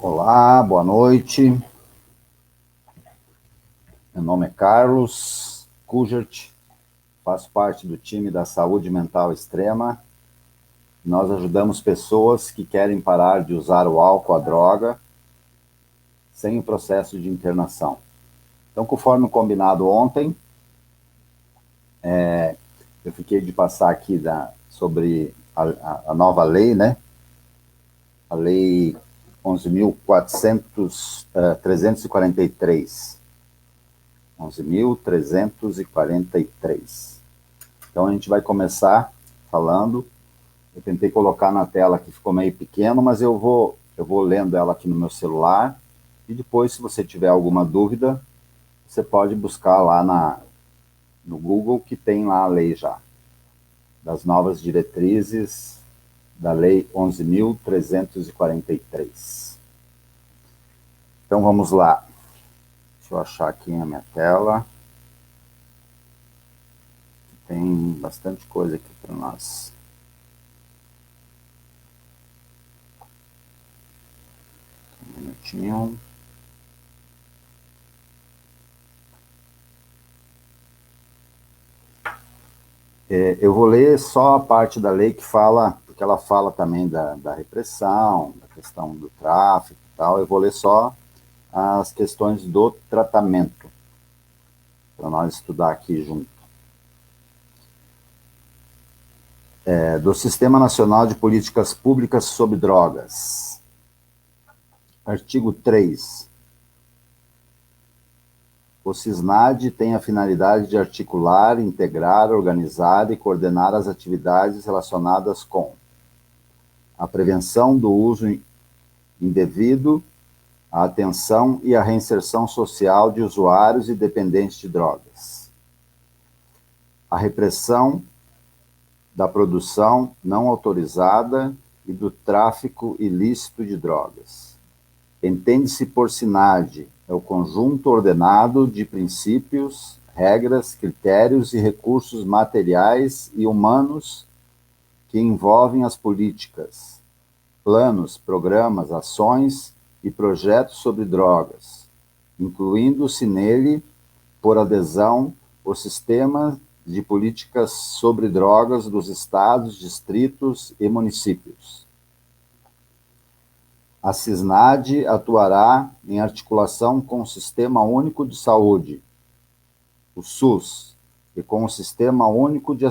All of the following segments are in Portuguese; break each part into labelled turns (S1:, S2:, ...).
S1: Olá, boa noite. Meu nome é Carlos Kujert, faço parte do time da Saúde Mental Extrema. Nós ajudamos pessoas que querem parar de usar o álcool, a droga, sem o processo de internação. Então, conforme combinado ontem, eu fiquei de passar aqui sobre a nova lei, né? A lei 11.343. 11.343. Então, a gente vai começar falando. Eu tentei colocar na tela que ficou meio pequeno, mas eu vou lendo ela aqui no meu celular. E depois, se você tiver alguma dúvida, você pode buscar lá no Google, que tem lá a lei já, das novas diretrizes da Lei 11.343. Então, vamos lá. Deixa eu achar aqui a minha tela. Tem bastante coisa aqui para nós. Um minutinho. Eu vou ler só a parte da lei que fala, porque ela fala também da repressão, da questão do tráfico e tal. Eu vou ler só as questões do tratamento, para nós estudar aqui junto. Do Sistema Nacional de Políticas Públicas sobre Drogas. Artigo 3. O SISNAD tem a finalidade de articular, integrar, organizar e coordenar as atividades relacionadas com a prevenção do uso indevido, a atenção e a reinserção social de usuários e dependentes de drogas, a repressão da produção não autorizada e do tráfico ilícito de drogas. Entende-se por SINAD o conjunto ordenado de princípios, regras, critérios e recursos materiais e humanos que envolvem as políticas, planos, programas, ações e projetos sobre drogas, incluindo-se nele, por adesão, o sistema de políticas sobre drogas dos estados, distritos e municípios. A SISNAD atuará em articulação com o Sistema Único de Saúde, o SUS, e com o Sistema Único de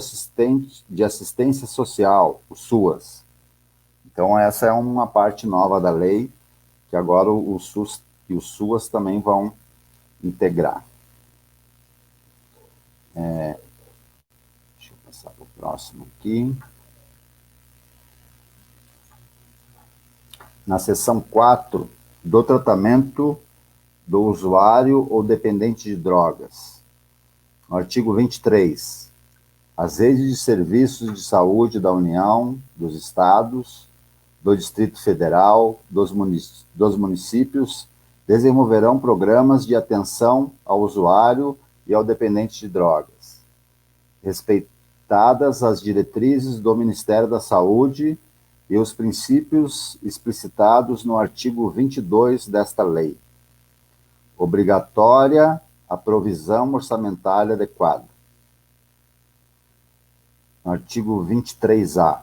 S1: Assistência Social, o SUAS. Então, essa é uma parte nova da lei, que agora o SUS e o SUAS também vão integrar. Deixa eu passar para o próximo aqui. Na seção 4, do tratamento do usuário ou dependente de drogas. No artigo 23, as redes de serviços de saúde da União, dos Estados, do Distrito Federal, dos municípios, desenvolverão programas de atenção ao usuário e ao dependente de drogas, respeitadas as diretrizes do Ministério da Saúde e os princípios explicitados no artigo 22 desta lei. Obrigatória a provisão orçamentária adequada. No artigo 23A.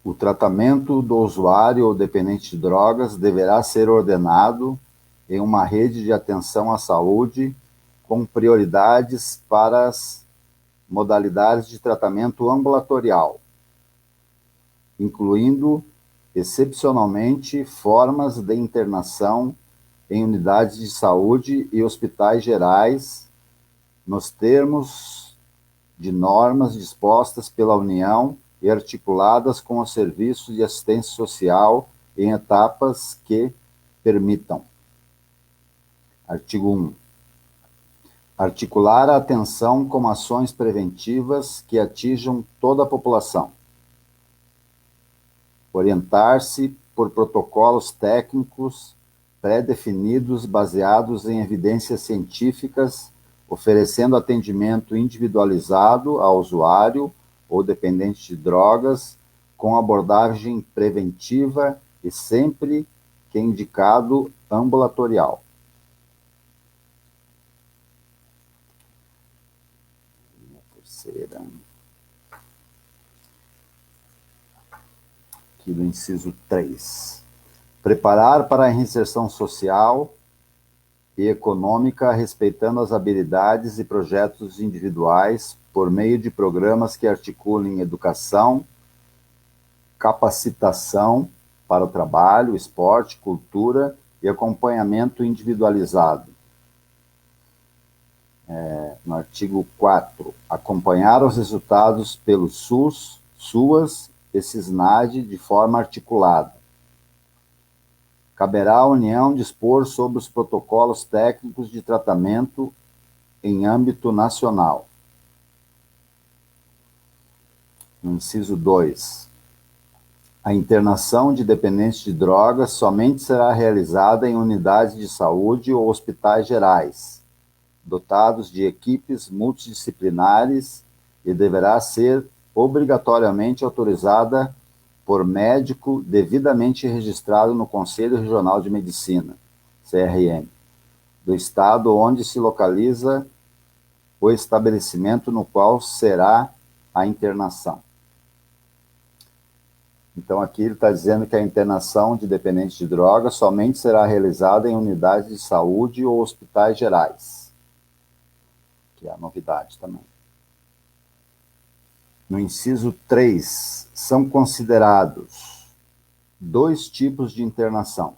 S1: O tratamento do usuário ou dependente de drogas deverá ser ordenado em uma rede de atenção à saúde com prioridades para as modalidades de tratamento ambulatorial, incluindo, excepcionalmente, formas de internação em unidades de saúde e hospitais gerais, nos termos de normas dispostas pela União e articuladas com os serviços de assistência social em etapas que permitam. Artigo 1. Articular a atenção com ações preventivas que atinjam toda a população. Orientar-se por protocolos técnicos pré-definidos baseados em evidências científicas, oferecendo atendimento individualizado ao usuário ou dependente de drogas, com abordagem preventiva e sempre que indicado ambulatorial. Terceira. Aqui do inciso 3. Preparar para a reinserção social e econômica, respeitando as habilidades e projetos individuais por meio de programas que articulem educação, capacitação para o trabalho, esporte, cultura e acompanhamento individualizado. No artigo 4, acompanhar os resultados pelo SUS, SUAS e SISNAD de forma articulada. Caberá à União dispor sobre os protocolos técnicos de tratamento em âmbito nacional. No inciso 2, a internação de dependentes de drogas somente será realizada em unidades de saúde ou hospitais gerais, dotados de equipes multidisciplinares, e deverá ser obrigatoriamente autorizada por médico devidamente registrado no Conselho Regional de Medicina, CRM, do estado onde se localiza o estabelecimento no qual será a internação. Então, aqui ele está dizendo que a internação de dependentes de drogas somente será realizada em unidades de saúde ou hospitais gerais, que é a novidade também. No inciso 3, são considerados 2 tipos de internação.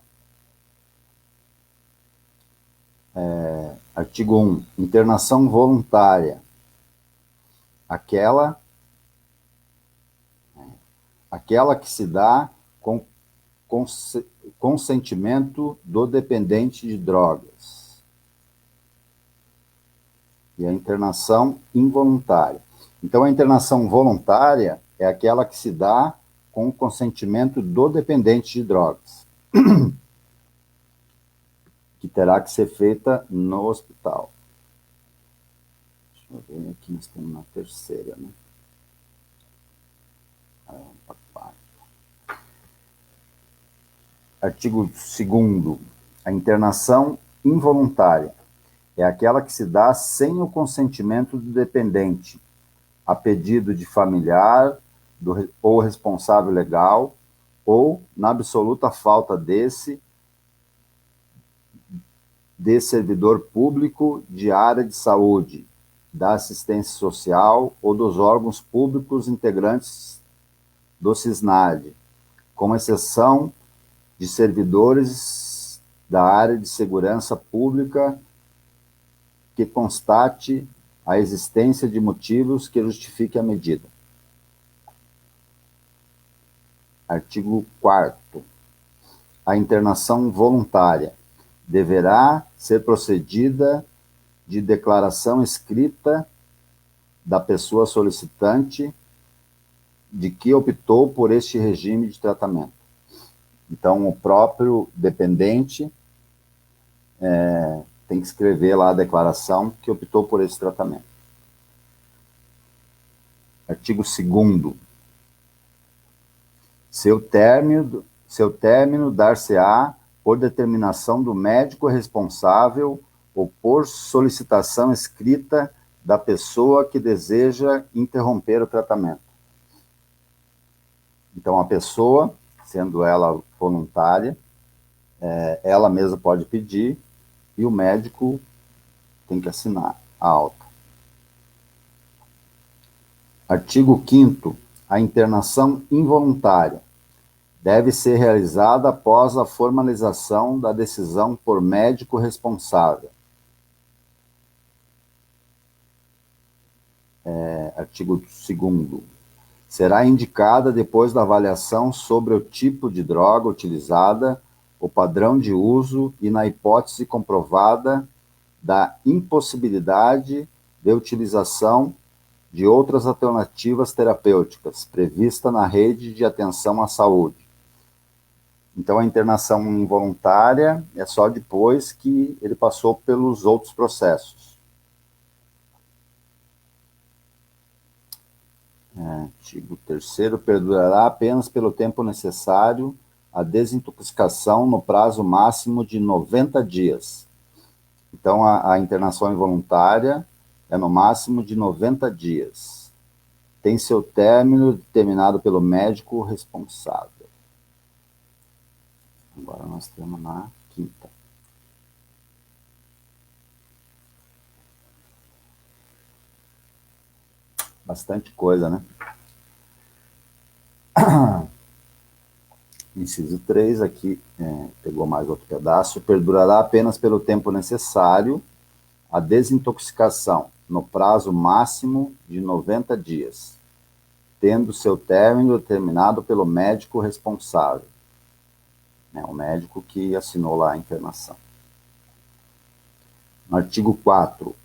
S1: Artigo 1, internação voluntária. Aquela que se dá com consentimento do dependente de drogas. E a internação involuntária. Então, a internação voluntária é aquela que se dá com o consentimento do dependente de drogas, que terá que ser feita no hospital. Deixa eu ver aqui, nós estamos na terceira, né? Artigo 2º, a internação involuntária é aquela que se dá sem o consentimento do dependente, a pedido de familiar ou responsável legal, ou na absoluta falta de servidor público de área de saúde, da assistência social ou dos órgãos públicos integrantes do SISNAD, com exceção de servidores da área de segurança pública que constate a existência de motivos que justifiquem a medida. Artigo 4º. A internação voluntária deverá ser procedida de declaração escrita da pessoa solicitante de que optou por este regime de tratamento. Então, o próprio dependente tem que escrever lá a declaração que optou por esse tratamento. Artigo 2º. Seu término dar-se-á por determinação do médico responsável ou por solicitação escrita da pessoa que deseja interromper o tratamento. Então, a pessoa, sendo ela voluntária, ela mesma pode pedir e o médico tem que assinar a alta. Artigo 5º. A internação involuntária deve ser realizada após a formalização da decisão por médico responsável. Artigo 2º. Será indicada depois da avaliação sobre o tipo de droga utilizada, o padrão de uso e, na hipótese comprovada, da impossibilidade de utilização de outras alternativas terapêuticas prevista na rede de atenção à saúde. Então, a internação involuntária é só depois que ele passou pelos outros processos. Artigo 3º, perdurará apenas pelo tempo necessário a desintoxicação no prazo máximo de 90 dias. Então, a internação involuntária é no máximo de 90 dias. Tem seu término determinado pelo médico responsável. Agora nós estamos na quinta. Bastante coisa, né? Inciso 3, aqui pegou mais outro pedaço. Perdurará apenas pelo tempo necessário a desintoxicação, no prazo máximo de 90 dias, tendo seu término determinado pelo médico responsável. O médico que assinou lá a internação. No artigo 4,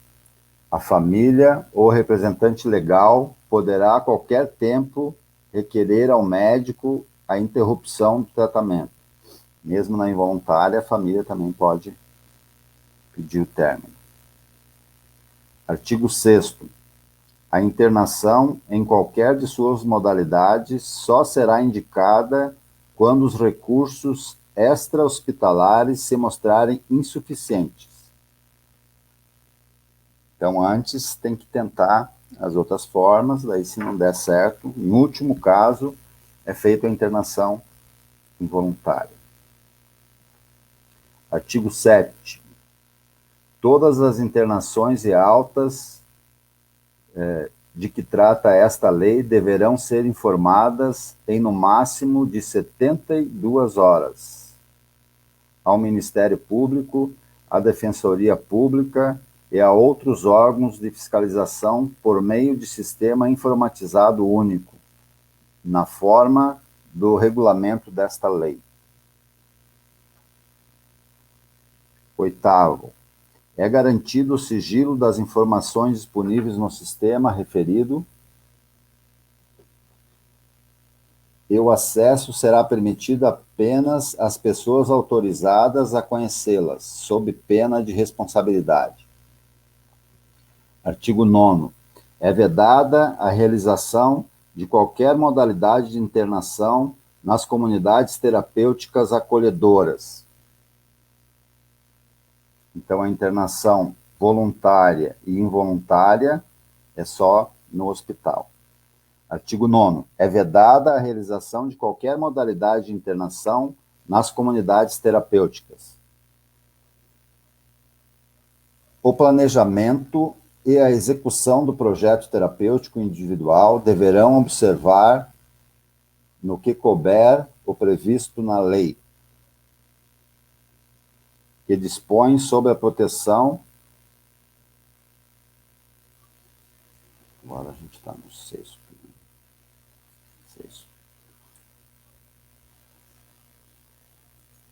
S1: a família ou representante legal poderá a qualquer tempo requerer ao médico a interrupção do tratamento. Mesmo na involuntária, a família também pode pedir o término. Artigo 6º. A internação em qualquer de suas modalidades só será indicada quando os recursos extra-hospitalares se mostrarem insuficientes. Então, antes tem que tentar as outras formas, daí se não der certo, em último caso, é feita a internação involuntária. Artigo 7. Todas as internações e altas de que trata esta lei deverão ser informadas em no máximo de 72 horas ao Ministério Público, à Defensoria Pública e a outros órgãos de fiscalização por meio de sistema informatizado único, na forma do regulamento desta lei. 8º. É garantido o sigilo das informações disponíveis no sistema referido e o acesso será permitido apenas às pessoas autorizadas a conhecê-las, sob pena de responsabilidade. Artigo 9º. É vedada a realização de qualquer modalidade de internação nas comunidades terapêuticas acolhedoras. Então, a internação voluntária e involuntária é só no hospital. Artigo 9º. É vedada a realização de qualquer modalidade de internação nas comunidades terapêuticas. O planejamento e a execução do projeto terapêutico individual deverão observar, no que couber, o previsto na lei, que dispõe sobre a proteção. Agora a gente está no 6º.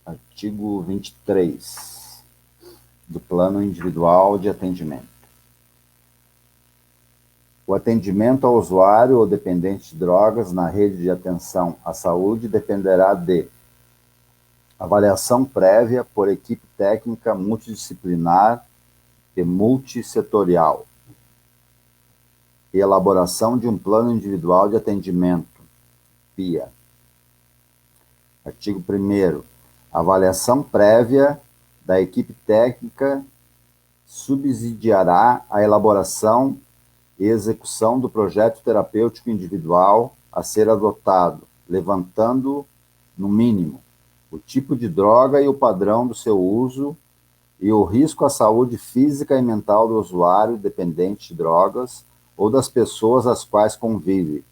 S1: Artigo 23 do Plano Individual de Atendimento. O atendimento ao usuário ou dependente de drogas na rede de atenção à saúde dependerá de avaliação prévia por equipe técnica multidisciplinar e multissetorial, e elaboração de um plano individual de atendimento, PIA. Artigo 1º. Avaliação prévia da equipe técnica subsidiará a elaboração e execução do projeto terapêutico individual a ser adotado, levantando, no mínimo, o tipo de droga e o padrão do seu uso e o risco à saúde física e mental do usuário dependente de drogas ou das pessoas às quais convive.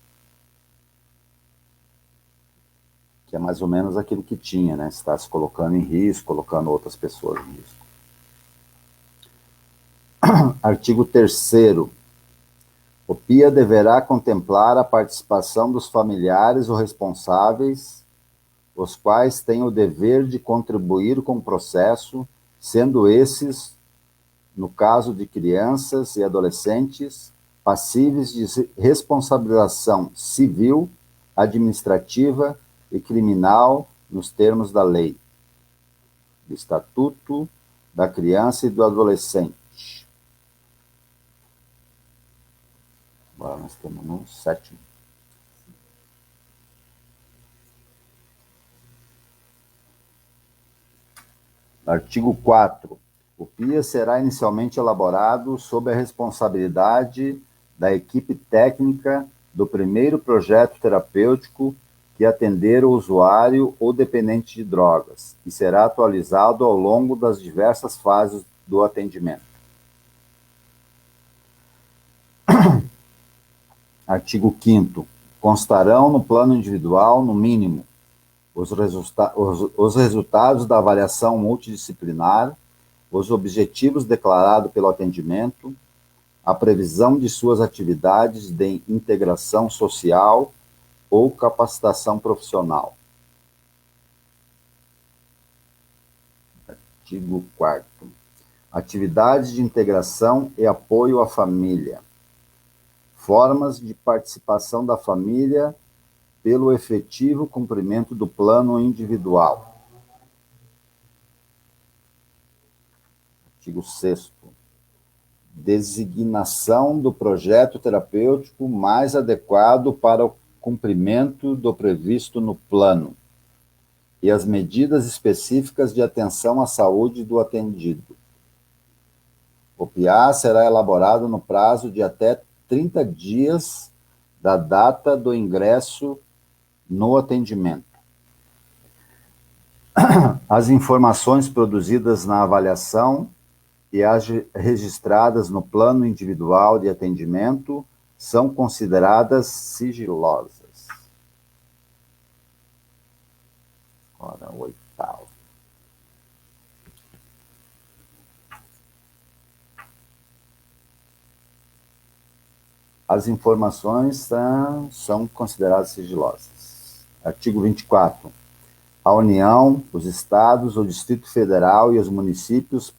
S1: Que é mais ou menos aquilo que tinha, né? Está se colocando em risco, colocando outras pessoas em risco. Artigo 3º. O PIA deverá contemplar a participação dos familiares ou responsáveis, os quais têm o dever de contribuir com o processo, sendo esses, no caso de crianças e adolescentes, passíveis de responsabilização civil, administrativa e criminal nos termos da lei, do Estatuto da Criança e do Adolescente. Agora nós estamos no 7º. Artigo 4º. O PIA será inicialmente elaborado sob a responsabilidade da equipe técnica do primeiro projeto terapêutico que atender o usuário ou dependente de drogas, e será atualizado ao longo das diversas fases do atendimento. Artigo 5º. Constarão no plano individual, no mínimo, os resultados da avaliação multidisciplinar, os objetivos declarados pelo atendimento, a previsão de suas atividades de integração social ou capacitação profissional. Artigo 4º. Atividades de integração e apoio à família. Formas de participação da família pelo efetivo cumprimento do plano individual. Artigo 6º. Designação do projeto terapêutico mais adequado para o cumprimento do previsto no plano e as medidas específicas de atenção à saúde do atendido. O PIA será elaborado no prazo de até 30 dias da data do ingresso no atendimento. As informações produzidas na avaliação e as registradas no plano individual de atendimento são consideradas sigilosas. Agora, o 8º. As informações são consideradas sigilosas. Artigo 24º. A União, os Estados, o Distrito Federal e os municípios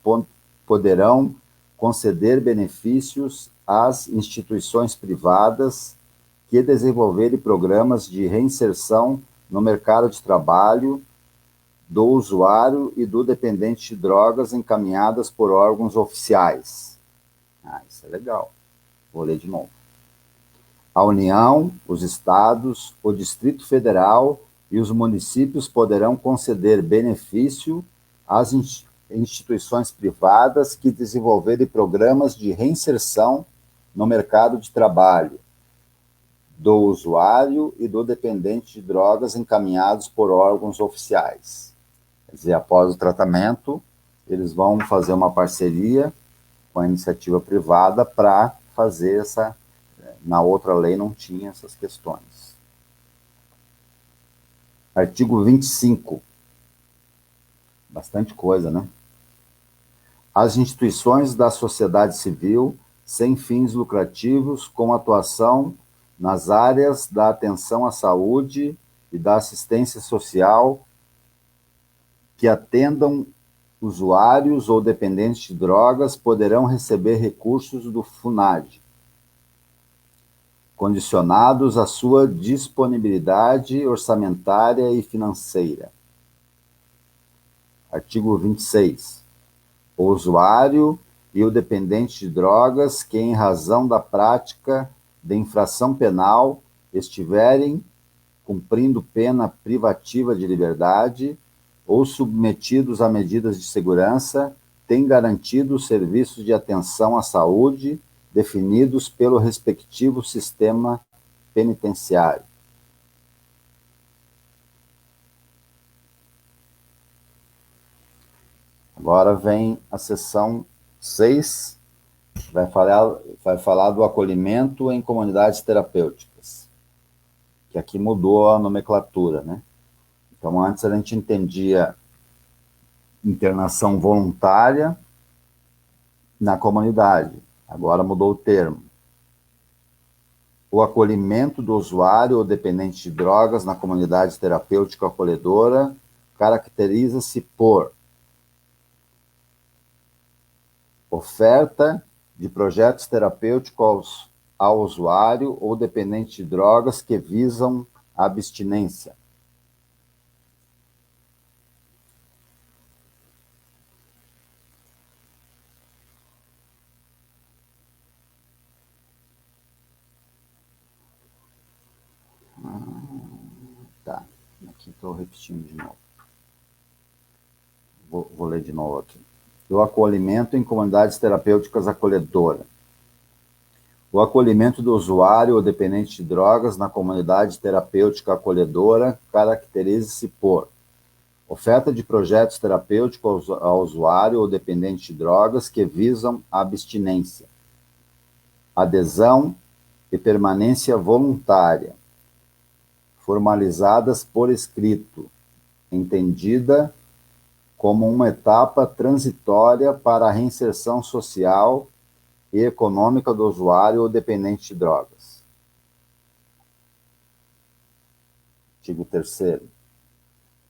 S1: poderão conceder benefícios às instituições privadas que desenvolverem programas de reinserção no mercado de trabalho do usuário e do dependente de drogas encaminhadas por órgãos oficiais. Isso é legal. Vou ler de novo. A União, os Estados, o Distrito Federal e os municípios poderão conceder benefício às instituições privadas que desenvolverem programas de reinserção no mercado de trabalho do usuário e do dependente de drogas encaminhados por órgãos oficiais. Quer dizer, após o tratamento, eles vão fazer uma parceria com a iniciativa privada para fazer essa... Na outra lei não tinha essas questões. Artigo 25. Bastante coisa, né? As instituições da sociedade civil, sem fins lucrativos, com atuação nas áreas da atenção à saúde e da assistência social, que atendam usuários ou dependentes de drogas, poderão receber recursos do FUNAD, condicionados à sua disponibilidade orçamentária e financeira. Artigo 26. O usuário e o dependente de drogas que, em razão da prática de infração penal, estiverem cumprindo pena privativa de liberdade ou submetidos a medidas de segurança, têm garantido os serviços de atenção à saúde definidos pelo respectivo sistema penitenciário. Agora vem a seção 6, vai falar do acolhimento em comunidades terapêuticas, que aqui mudou a nomenclatura, né? Então, antes a gente entendia internação voluntária na comunidade. Agora mudou o termo. O acolhimento do usuário ou dependente de drogas na comunidade terapêutica acolhedora caracteriza-se por oferta de projetos terapêuticos ao usuário ou dependente de drogas que visam a abstinência. Tá, aqui estou repetindo de novo. vou ler de novo aqui. Do acolhimento em comunidades terapêuticas acolhedoras. O acolhimento do usuário ou dependente de drogas na comunidade terapêutica acolhedora caracteriza-se por oferta de projetos terapêuticos ao usuário ou dependente de drogas que visam a abstinência, adesão e permanência voluntária, formalizadas por escrito, entendida como uma etapa transitória para a reinserção social e econômica do usuário ou dependente de drogas. Artigo 3º.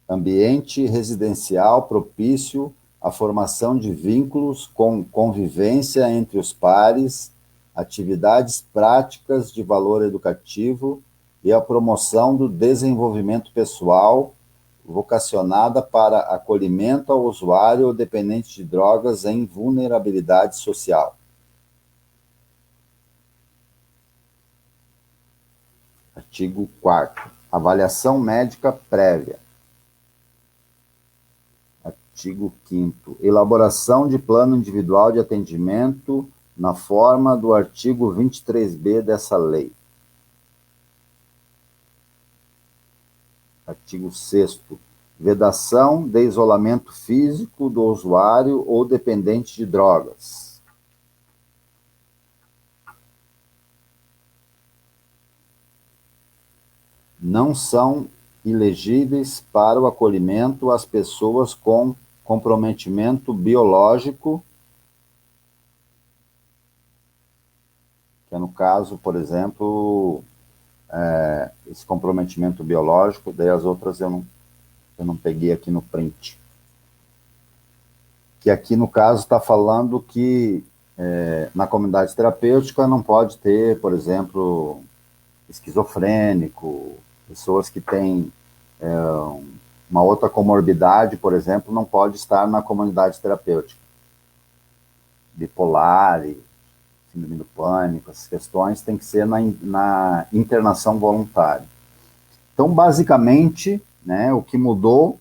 S1: Ambiente residencial propício à formação de vínculos com convivência entre os pares, atividades práticas de valor educativo e a promoção do desenvolvimento pessoal vocacionada para acolhimento ao usuário ou dependente de drogas em vulnerabilidade social. Artigo 4º. Avaliação médica prévia. Artigo 5º. Elaboração de plano individual de atendimento na forma do artigo 23b dessa lei. Artigo 6º. Vedação de isolamento físico do usuário ou dependente de drogas. Não são elegíveis para o acolhimento as pessoas com comprometimento biológico, que é no caso, por exemplo, esse comprometimento biológico, daí as outras eu não peguei aqui no print. Que aqui, no caso, está falando que na comunidade terapêutica não pode ter, por exemplo, esquizofrênico, pessoas que têm uma outra comorbidade, por exemplo, não pode estar na comunidade terapêutica. Bipolar, síndrome do pânico, essas questões têm que ser na internação voluntária. Então, basicamente, né, o que mudou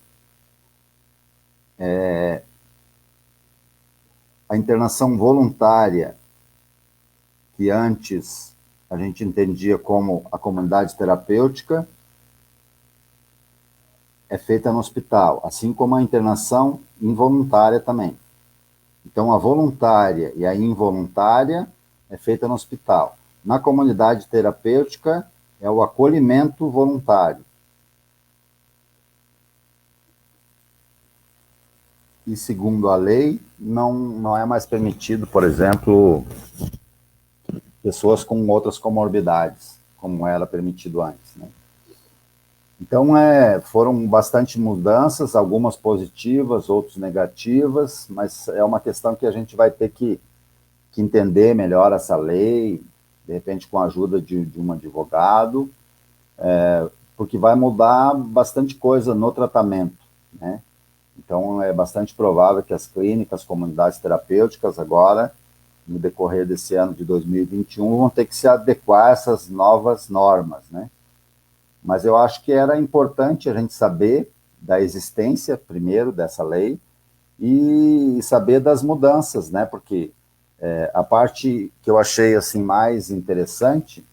S1: é a internação voluntária, que antes a gente entendia como a comunidade terapêutica, é feita no hospital, assim como a internação involuntária também. Então, a voluntária e a involuntária é feita no hospital. Na comunidade terapêutica, é o acolhimento voluntário. E, segundo a lei, não é mais permitido, por exemplo, pessoas com outras comorbidades, como era permitido antes, né? Então, foram bastante mudanças, algumas positivas, outras negativas, mas é uma questão que a gente vai ter que entender melhor essa lei, de repente com a ajuda de um advogado, porque vai mudar bastante coisa no tratamento, né? Então, é bastante provável que as clínicas, comunidades terapêuticas agora, no decorrer desse ano de 2021, vão ter que se adequar a essas novas normas, né? Mas eu acho que era importante a gente saber da existência, primeiro, dessa lei, e saber das mudanças, né? Porque a parte que eu achei assim, mais interessante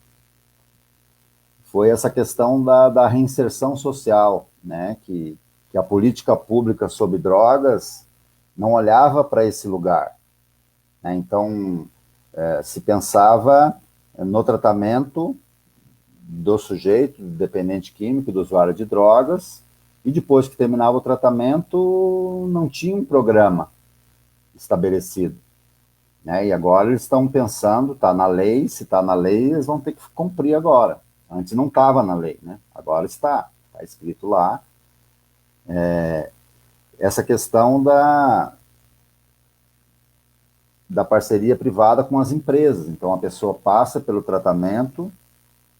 S1: foi essa questão da reinserção social, né? Que a política pública sobre drogas não olhava para esse lugar, né? Então, se pensava no tratamento do sujeito, do dependente químico, do usuário de drogas, e depois que terminava o tratamento, não tinha um programa estabelecido, né? E agora eles estão pensando, está na lei, se está na lei, eles vão ter que cumprir agora. Antes não estava na lei, né? Agora está escrito lá. Essa questão da parceria privada com as empresas. Então, a pessoa passa pelo tratamento,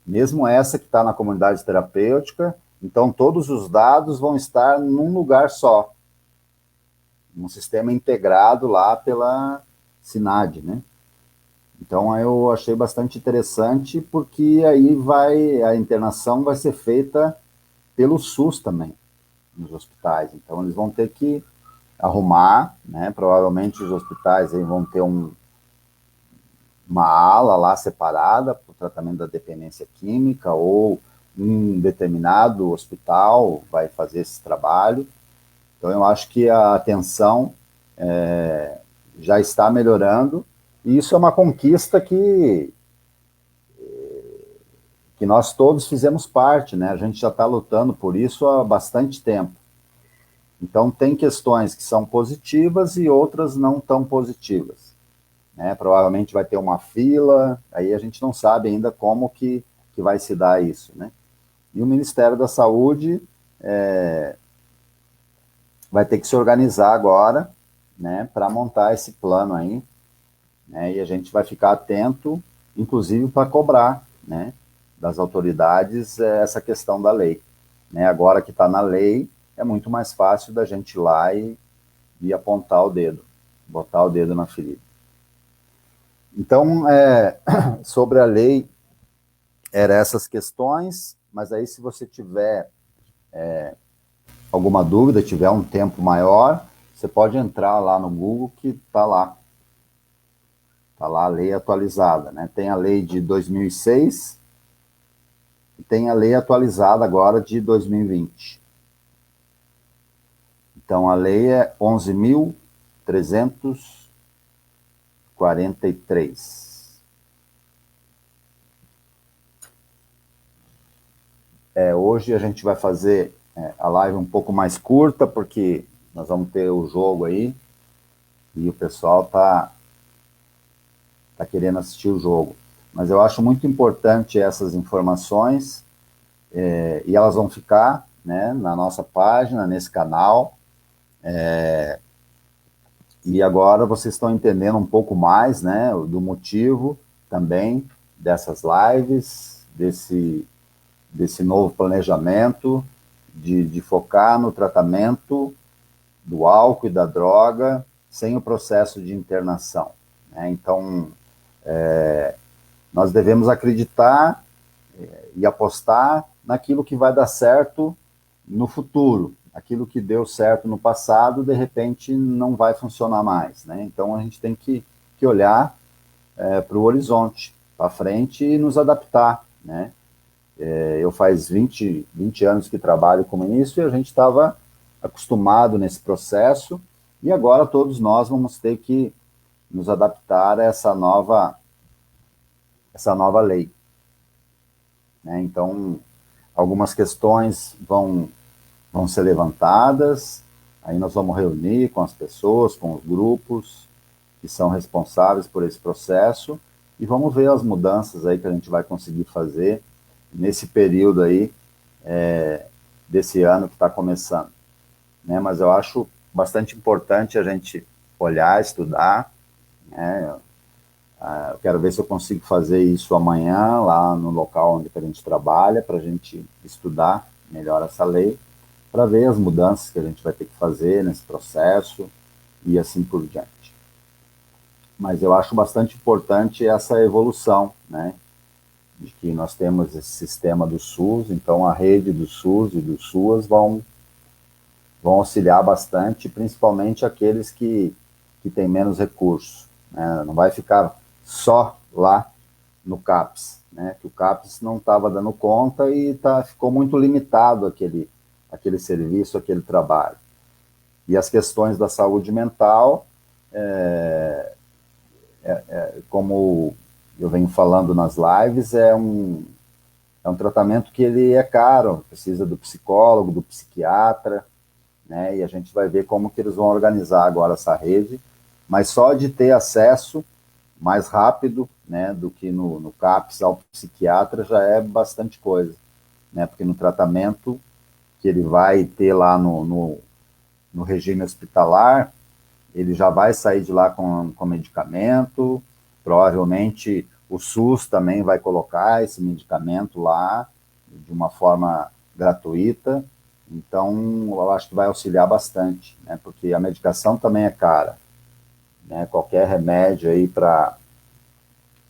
S1: mesmo essa que está na comunidade terapêutica, então todos os dados vão estar num lugar só, num sistema integrado lá pela SINAD, né? Então eu achei bastante interessante, porque aí a internação vai ser feita pelo SUS também, nos hospitais. Então eles vão ter que arrumar, né? Provavelmente os hospitais aí vão ter uma ala lá separada para o tratamento da dependência química, ou um determinado hospital vai fazer esse trabalho. Então, eu acho que a atenção já está melhorando, e isso é uma conquista que nós todos fizemos parte, né? A gente já está lutando por isso há bastante tempo. Então, tem questões que são positivas e outras não tão positivas, né? Provavelmente vai ter uma fila, aí a gente não sabe ainda como que vai se dar isso, né? E o Ministério da Saúde vai ter que se organizar agora, né, para montar esse plano aí, né? E a gente vai ficar atento, inclusive para cobrar, né, das autoridades essa questão da lei, né? Agora que está na lei, é muito mais fácil da gente ir lá e apontar o dedo, botar o dedo na ferida. Então, sobre a lei, eram essas questões, mas aí se você tiver alguma dúvida, tiver um tempo maior, você pode entrar lá no Google que está lá. Está lá a lei atualizada, né? Tem a lei de 2006 e tem a lei atualizada agora de 2020. Então, a lei é 11.343. Hoje a gente vai fazer a live um pouco mais curta, porque nós vamos ter o jogo aí, e o pessoal tá querendo assistir o jogo. Mas eu acho muito importante essas informações, e elas vão ficar, né, na nossa página, nesse canal. E agora vocês estão entendendo um pouco mais, né, do motivo também dessas lives, desse novo planejamento de focar no tratamento do álcool e da droga sem o processo de internação, né? Então, nós devemos acreditar e apostar naquilo que vai dar certo no futuro. Aquilo que deu certo no passado, de repente, não vai funcionar mais, né? Então, a gente tem que olhar para o horizonte, para frente, e nos adaptar, né? Eu faz 20 anos que trabalho com isso, e a gente estava acostumado nesse processo, e agora todos nós vamos ter que nos adaptar a essa nova lei, né? Então, algumas questões vão ser levantadas, aí nós vamos reunir com as pessoas, com os grupos que são responsáveis por esse processo, e vamos ver as mudanças aí que a gente vai conseguir fazer nesse período aí, desse ano que está começando, né? Mas eu acho bastante importante a gente olhar, estudar, né? Eu quero ver se eu consigo fazer isso amanhã, lá no local onde a gente trabalha, para a gente estudar melhor essa lei, para ver as mudanças que a gente vai ter que fazer nesse processo e assim por diante. Mas eu acho bastante importante essa evolução, né? De que nós temos esse sistema do SUS, então a rede do SUS e do SUAS vão auxiliar bastante, principalmente aqueles que têm menos recursos, né? Não vai ficar só lá no CAPS, né? Que o CAPS não estava dando conta e ficou muito limitado aquele serviço, aquele trabalho. E as questões da saúde mental, como eu venho falando nas lives, é um tratamento que ele é caro, precisa do psicólogo, do psiquiatra, né? E a gente vai ver como que eles vão organizar agora essa rede, mas só de ter acesso mais rápido, né, do que no CAPS ao psiquiatra já é bastante coisa, né? Porque no tratamento que ele vai ter lá no regime hospitalar, ele já vai sair de lá com medicamento, provavelmente o SUS também vai colocar esse medicamento lá de uma forma gratuita, então eu acho que vai auxiliar bastante, né? Porque a medicação também é cara, né? Qualquer remédio aí para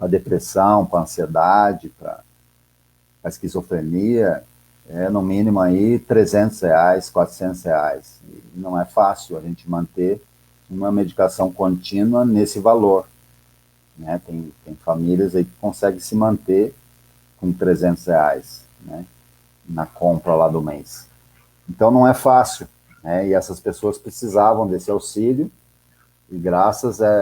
S1: depressão, para ansiedade, para esquizofrenia, no mínimo aí R$300, R$400. não é fácil a gente manter uma medicação contínua nesse valor, né? Tem famílias aí que conseguem se manter com R$ 300, né, na compra lá do mês. Então não é fácil, né? E essas pessoas precisavam desse auxílio, e graças a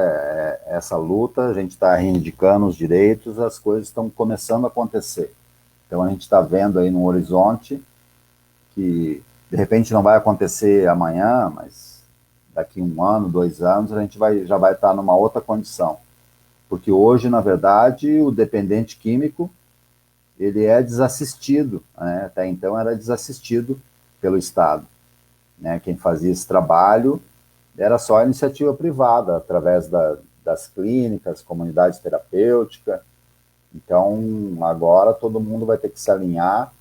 S1: essa luta, a gente está reivindicando os direitos, as coisas estão começando a acontecer. Então a gente está vendo aí no horizonte que de repente não vai acontecer amanhã, mas daqui 1 ano, 2 anos, a gente já vai estar numa outra condição. Porque hoje, na verdade, o dependente químico, ele é desassistido, né? Até então era desassistido pelo Estado, né? Quem fazia esse trabalho era só a iniciativa privada, através das clínicas, comunidades terapêuticas. Então, agora todo mundo vai ter que se alinhar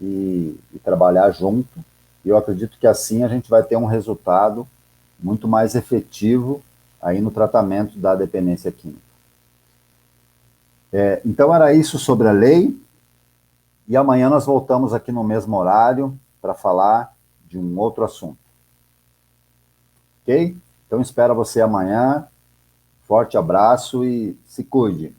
S1: e trabalhar junto, e eu acredito que assim a gente vai ter um resultado muito mais efetivo aí no tratamento da dependência química. Então era isso sobre a lei, e amanhã nós voltamos aqui no mesmo horário para falar de um outro assunto. Ok? Então espero você amanhã. Forte abraço e se cuide.